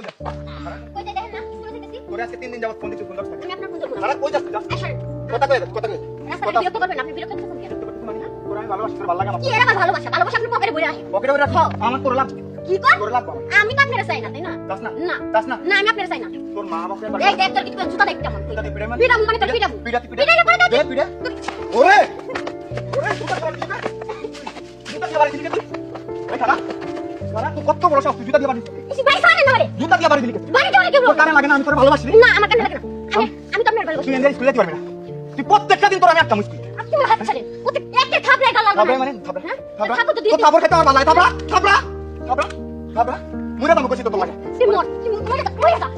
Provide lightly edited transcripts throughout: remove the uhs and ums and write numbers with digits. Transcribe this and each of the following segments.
কই যাস কই যাই দেখেন না স্কুলে যেতেছি তোরে আজকে 3 দিন যাবত ফোন দিচ্ছি সুন্দর থাকে আমি আপনার ফোন ধরবো খারাপ কই যাস তুই কথা কই রাস্তায় বিরক্ত করবেন আপনি বিরক্ত করতেছেন কেন তোর আমি ভালোবাসি তোর ভালো লাগে আমার কি এর আমার ভালোবাসা ভালোবাসা আপনি পকেটে বইরা রাখেন পকেটে রাখ আমার তোর লাভ কি কর তোর লাভ আমি তো আপনার চাই না তাই না দাস না না দাস না না আমি আপনার চাই না তোর মা বাবা এই দেখ তোর কিছু জুতা দেখতে মন জুতা দিয়ে পিটাই মানে? পিটাম মানে তোর পিটাম পিটা পিটাই করে দাও দে পিটা ওরে ওরে জুতা খাবার দিবি জুতা খাবার দিবি তুই এই খারাপ খারাপ তুই কত বড় সব তুই জুতা দিয়ে বাড়ি এসি ভাই সামনে না রে জুতা দিয়ে বাড়ি দিলি বাড়ি যাও কেউ তোর কানে লাগে না আমি তোর ভালোবাসি না আমার কানে লাগে না আমি তো আপনার ভালোবাসি তুই এনে স্কুলে যেতে পারবি না তুই প্রত্যেকটা দিন তোর আমি একটা মুস্তি আপনি আমার হাত ছাড়েন ওতে একটা থাপড়ে গাল থাবড়া লাগবে মানে থাবড়া থাপড়া থাপড় তো দিয়ে তো থাবড় খেতে আমার ভালো লাগে থাবড়া থাবড়া থাবড়া থাবড়া মুরে দাম কইছি তো তোমাকে সিমন মরে যা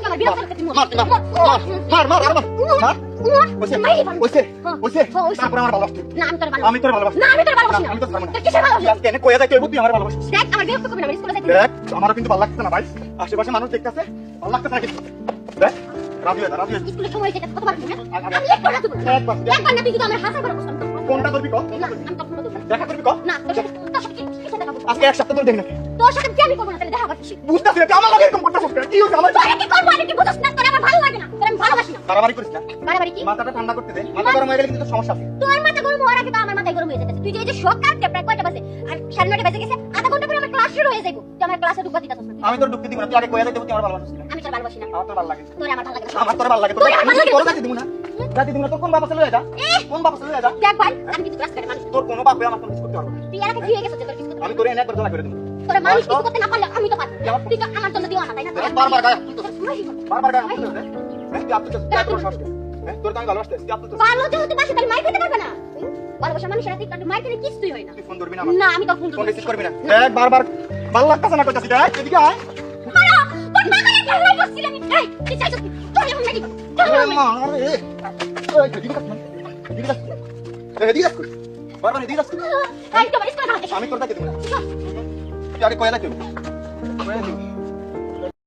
আমার বিরক্ত করতে মন মার ওইসে তারপর আমার ভালোবাসি না আমি তোর ভালোবাসি না আমি তোর ভালোবাসি না আমি তোর ভালোবাসি তোর কিসের ভালোবাসি আজকে এনে কইয়া যাই তুই আমার ভালোবাসি দেখ আমার বিরক্ত করবে না আমি স্কুলে যাইতে দেখ আমারও কিন্তু ভালো লাগছে না ভাই আশেপাশে মানুষ দেখতেছে ভালো লাগতেছে না কিন্তু দেখ রাজি হয়ে স্কুলে সময় যেতে কতবার বলবো আমি একবার না তুমি একবার না তুই যদি আমার হাসা করে বসতাম কোনটা করবি কো না আমি তো কোনো দেব দেখা করবি কো না তোর সাথে কি দেখা করব আজকে এক সপ্তাহ ধরে দেখি না তোর সাথে কি আমি করব না তাহলে দেখা করছিস বুঝতাছি না আমার লাগে এরকম করতেছিস কি হইছে আমার তোর কি করব আমি কি বুঝছ না তোর আমার ভালো লাগে না তোর আমি ভালোবাসি না বাড়াবাড়ি করিস না বাড়াবাড়ি কি মাথাটা ঠান্ডা করতে দে মাথা গরম হয়ে গেলে কিন্তু সমস্যা আছে তোর মাথা গরম হওয়ার আগে তো আমার মাথা গরম হয়ে যেতেছে তুই যে এই যে শক কাটতে প্রায় কয়টা বাজে আর 9:30 বাজে গেছে আধা ঘন্টা পরে আমার ক্লাস শুরু হয়ে যাইবো তুই আমার ক্লাসে ঢুকবা দিতাছস না আমি তোর ঢুকতে দিব না তুই আগে কইয়া যাই তুই আমার ভালোবাসিস না আমি তোর ভালোবাসি না আমার তোর ভালো লাগে তোর আমার ভালো লাগে আমার তোর ভালো লাগে তোর তোর যাইতে দিব না যাইতে দিব না তোর কোন বাবা চলে যা কোন বাবা চলে যা দেখ ভাই আমি কিন্তু ক্লাস কাটে মানুষ তোর কোনো বাপ আমার কোনো কিছু করতে পারবে না তুই আর কি হয়ে গেছে তোর কিছু আমি তোর এনে একবার জ্বালা করে দেব তোর মানুষ কিছু করতে না পারলে আমি তো পারবো তুই তো আমার জন্য দিও না তাই না বারবার গায়ে বারবার গায়ে তুই আপনি তো তোর শাস্তি তোর তো আমি ভালোবাসতে তুই আপনি তো ভালো তো হতে পারছিস তাহলে মাইর খেতে পারবে না ভালোবাসা মানুষের হাতে একটু মাইর খেলে কিছুই হয় না তুই ফোন ধরবি না না আমি তো ফোন ফোন রিসিভ করবি না দেখ বারবার ভালো লাগতেছে না কইতাছি দেখ এদিকে আয় তোর মাথায় কাল্লাই বসছিল আমি এই তুই চাইছিস তোর এখন মেডি মা আরে এই এদিকে কাট এদিকে কাট এদিকে কাট বারবার এদিকে কাট এই তো বাড়ি স্কুলে ভালো আমি তোর কাছে দেব না তুই আগে কইয়া রাখ